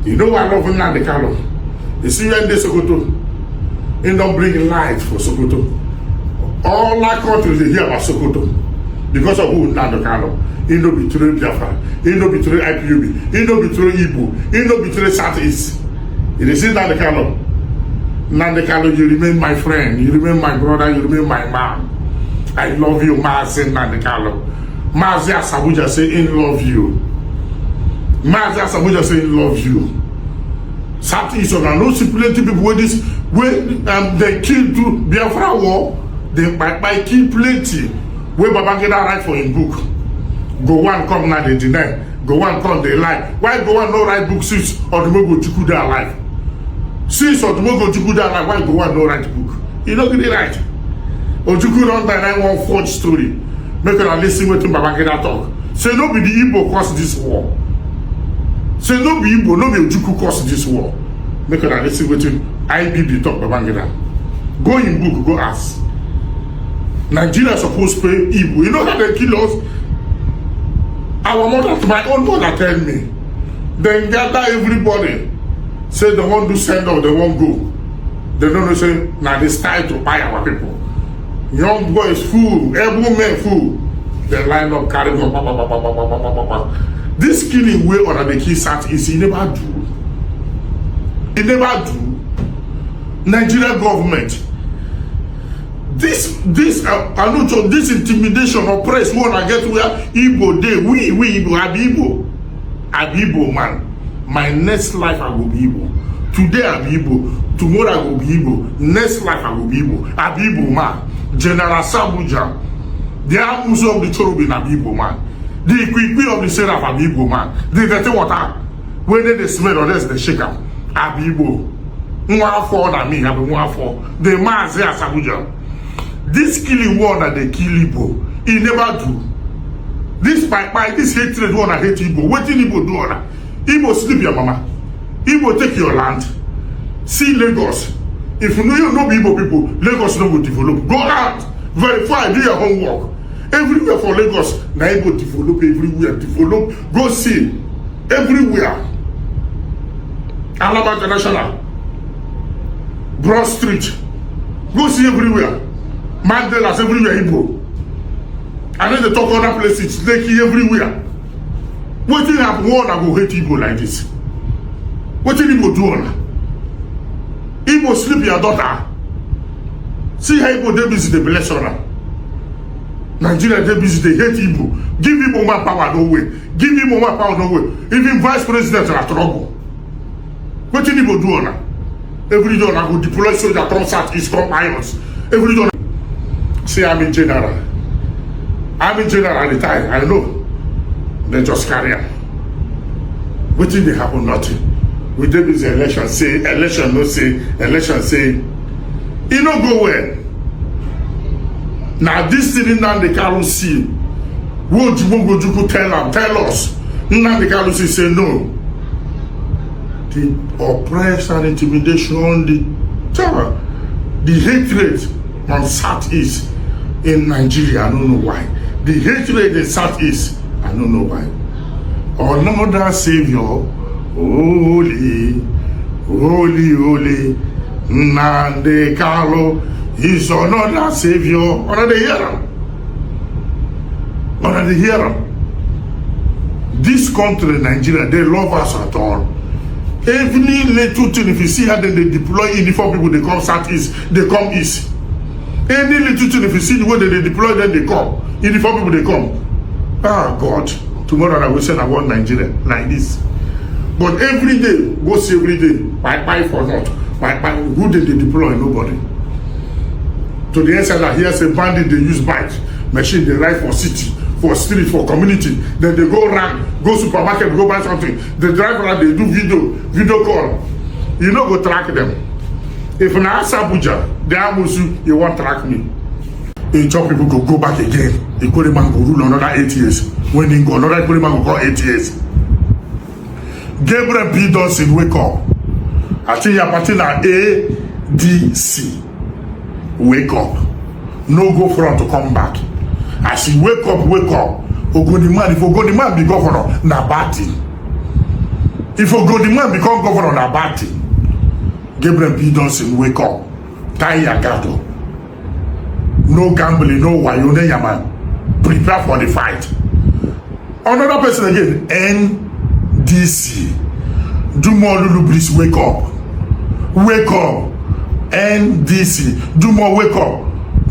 You know why I love Nnamdi Kanu? You see when they Sokoto, they don't bring light for Sokoto. All our countries they hear about Sokoto because of who Nnamdi Kanu. He no betray Biafra, he no betray IPOB, he no betray Igbo, he no betray Southeast. You see Nnamdi Kanu? Nnamdi Kanu, you remain my friend, you remain my brother, you remain my man. I love you, Mazi Nnamdi Kanu. Mazi Asabuja say he love you. Mazi Asabuja say he love you. Southeast, and I know plenty people with this, when they kill to Biafra war, they might kill plenty. Where Babangida write for his book. Go one come now they deny. Go one come they lie. Why go one no write book since Odumogo Chukwuda alive? Since Odumogo Chukwuda alive, why go one no write book? You don't get it right. Ojukwu don't die 914 story. Make her listen what Babangida talk. Say no be the Igbo cause this war. Say no be Igbo, no be Ojukwu cause this war. Make her listen what IPOB talk Babangida. Go in book, go ask. Nigeria supposed to pay Igbo. You know how they kill us? Our mother, my own mother tell me. Then gather everybody. Say they want to send off, they won't go. They don't know say, now it's time to buy our people. Young boys fool, able men fool. They line up, carry on. This killing way under the key Southeast, he never do. He never do. Nigerian government. This intimidation or press one I get where Igbo day, we Igbo, I be Igbo man. My next life I will be Igbo. Today I be Igbo, tomorrow I will be Igbo, next life I will be Igbo. I be Igbo man. General Asabuja, the Amuso of the Cherubim I be Igbo man. The Ikwikwi of the Seraph I be Igbo man. The dirty water, when they smell or they shake up, I be Igbo. One for than me, I be one for. The man say Asabuja. This killing war that they kill Igbo, he never do. This by this hatred one that hate Igbo. What did Igbo do? Igbo sleep your mama. Igbo take your land. See Lagos. If you know you know Igbo people, Lagos no go develop. Go out, verify, do your homework. Everywhere for Lagos, now Igbo develop everywhere. Develop, go see everywhere. Alaba International, Broad Street, go see everywhere. Mandela's everywhere, Igbo. And then they talk other places, Lekki everywhere. What did have one that go hate Igbo like this? What did Igbo do on? Igbo sleep your daughter. See how Igbo they busy, they bless her. Nigeria they busy, they hate Igbo. Give Igbo more power, no way. Give Igbo more power, no way. Even vice president are trouble. What did Igbo do on? Every day I go deploy soldier from Southeast, from Irons. Every day. See, I'm in general. I'm in general at the time. I know. They just carry on. What did they happen? Nothing. We did this election. Say election, no say election. Say it don't go well. Now this thing Nnamdi Kanu see. What you tell us? Nnamdi Kanu say no. The oppression and intimidation, the terror, the hatred on Southeast in Nigeria, I don't know why. The hatred in Southeast, I don't know why. Another Savior, holy, holy, holy, Nnamdi Kanu is another Savior. Another hero. Another hero. This country, Nigeria, they love us at all. Every little thing, if you see how they deploy uniform people, they come Southeast, they come East. Any little thing, if you see the way they deploy them, they come. Uniform people, they come. Ah, God. Tomorrow I will send I want Nigeria like this. But every day, go see every day, buy for not. Who did they deploy? Nobody. To the extent that here's a bandit, they use bike, machine, they ride for city, for street, for community. Then they go around, go supermarket, go buy something. They drive around, they do video call. You know, go track them. If in Asabuja, they almost you won't track me. In some people go back again. The Koreman go rule another 8 years. When they go, another Koreman go 8 years. Gabriel B. Dawson wake up. I think you're parting at ADC. Wake up. No go front to come back. As he wake up. Ogoniman, if Ogoniman be governor, na bad thing. If the man become governor on a bad thing, Gabriel P. Johnson wake up. Tai Yagato. No gambling, no wayone yaman. Prepare for the fight. Another person again, NDC. Do more Lulubris, wake up. Wake up. NDC. Do more, wake up.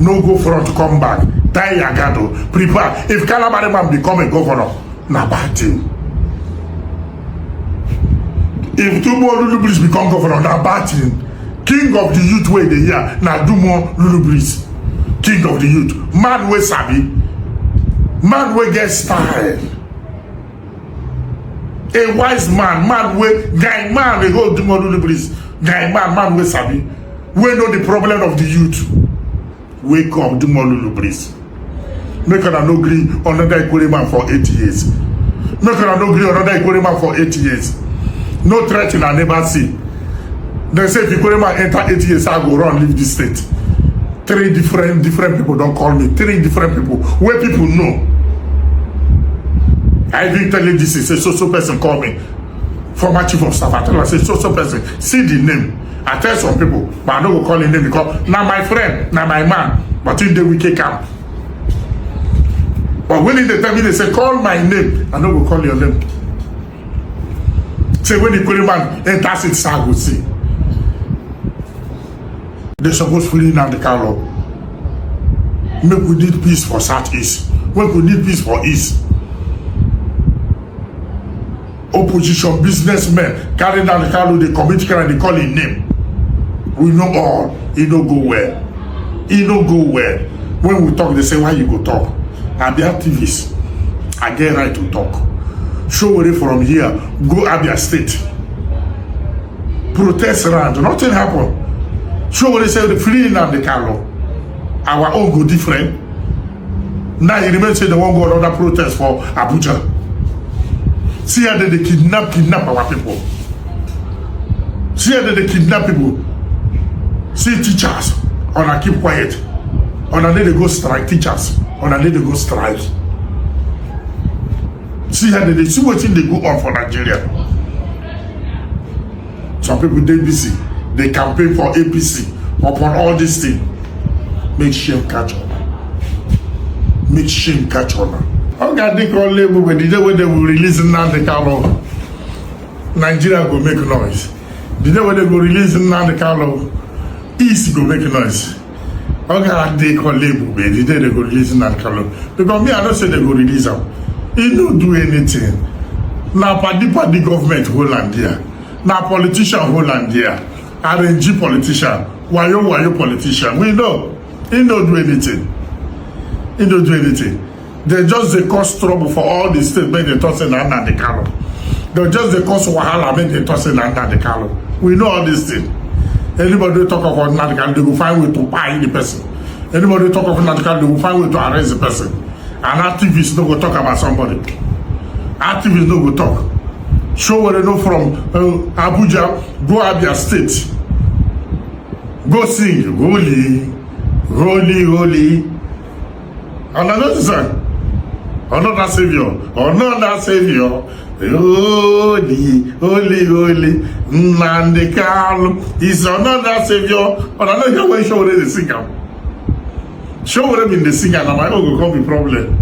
No go front, come back. Tai Yagato. Prepare. If Calabari man become a governor, na bad thing. If Dumo Lulubris become governor, na bad thing. King of the youth way the year, na Dumo Lulubris. King of the youth. Man we sabi. Man we get style. A wise man, man we guy man we go Dumo Lulubris. Guy man we sabi. We know the problem of the youth. Wake up, Dumo Lulubris. Make an no gree another equity man for 8 years. Make an no gree another equity man for 8 years. No threat in our neighbor see. They say if you enter 8 years, I go run leave this state. 3 different people don't call me. 3 different people. Where people know. I didn't tell you this is a so person call me. Former chief of staff. I tell her, say so person. See the name. I tell some people, but I don't go call his name because now my friend, now my man, but in the wicked camp. But when they tell me, they say, call my name, I don't go call your name. Say when the Korean man enters it, I go see. They supposed to fully Nnamdi Kanu. Make we need peace for Southeast. Make we need peace for East. Opposition businessmen carry Nnamdi Kanu, they commit crime, they call his name. We know all. He don't go well. He don't go well. When we talk, they say, why you go talk? I be activist. I get right to talk. Show away from here. Go Abia State. Protest around. Nothing happen. Show away say the free Nnamdi Kanu. Our own go different. Now you remember say they won't go another protest for Abuja. See how they kidnap our people. See how they kidnap people. See teachers. On a keep quiet. On a day they go strike teachers. On a day they go strike. See how they see what thing they go on for Nigeria. Some people they busy. They campaign for APC upon all this thing. Make shame catch on. Make shame catch on. Okay, they call label when the day when they will release Nnamdi Kanu, Nigeria go make noise. The day when they go release Nnamdi Kanu, East go make noise. Okay, they call label the day they go release Nnamdi Kanu. Because me, I don't say they go release him. He don't do anything. Now party government Holland here. Now politician Holland here. RNG politician. Wayo politician. We know. He don't do anything. He don't do anything. They just they cause trouble for all the states when they toss in Nnamdi Kanu. They just they cause wahala when they toss in Nnamdi Kanu. We know all these things. Anybody talk about Nnamdi Kanu, they will find way to buy the person. Anybody talk about Nnamdi Kanu, they will find way to arrest the person. An activist no go talk about somebody. Activists no go talk. Show where they know from Abuja, go Abia State. Go sing, holy, holy, holy. Another song. Another savior. Another savior. Holy, holy, holy. Nnamdi Kanu is another savior. But I don't know where show where they sing. Show where they the singer, and my own will come be problem.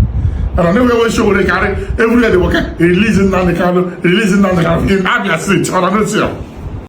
And I know where show where they carry everywhere they work. Releasing Nnamdi Kanu, releasing Nnamdi Kanu in Abia State. And I don't see.